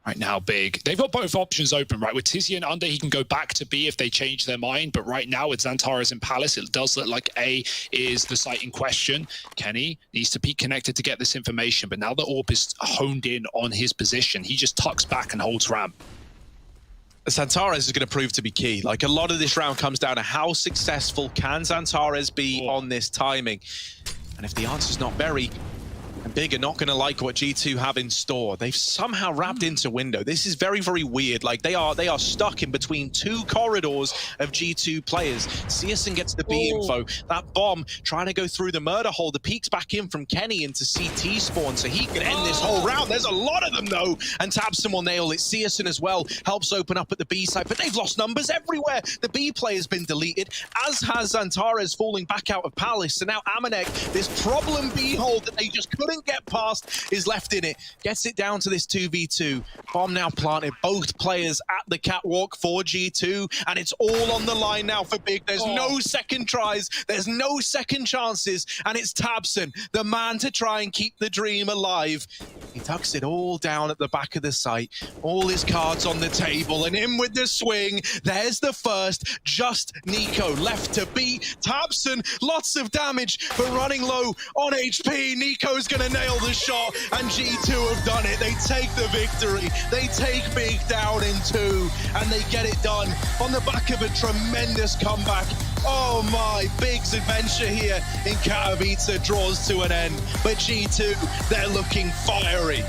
right now, Big, they've got both options open, right? With Tizian under, he can go back to B if they change their mind. But right now, with Xantares in Palace, it does look like A is the site in question. Kenny needs to be connected to get this information. But now the orb is honed in on his position. He just tucks back and holds ramp. Xantares is going to prove to be key. Like, a lot of this round comes down to how successful can Xantares be on this timing. And if the answer's not very, and Big are not going to like what G2 have in store. They've somehow wrapped into window. This is very, very weird. Like, they are stuck in between 2 corridors of G2 players. CSGO gets the B info. That bomb trying to go through the murder hole. The peek's back in from Kenny into CT spawn, so he can end this whole round. There's a lot of them, though. And tabseN will nail it. CSGO as well helps open up at the B side, but they've lost numbers everywhere. The B player's been deleted, as has Xantares falling back out of Palace. So now Amanex, this problem B hole that they just couldn't get past, is left in it. Gets it down to this 2v2. Bomb now planted. Both players at the catwalk for G2, and it's all on the line now for Big. There's no second tries. There's no second chances, and it's tabseN, the man to try and keep the dream alive. He tucks it all down at the back of the site. All his cards on the table, and in with the swing. There's the first. Just Nico left to beat. tabseN, lots of damage, but running low on HP. Nico's going to nail the shot, and G2 have done it. They take the victory. They take Big down in 2, and they get it done on the back of a tremendous comeback. Oh my, Big's adventure here in Katowice draws to an end, but G2, they're looking fiery.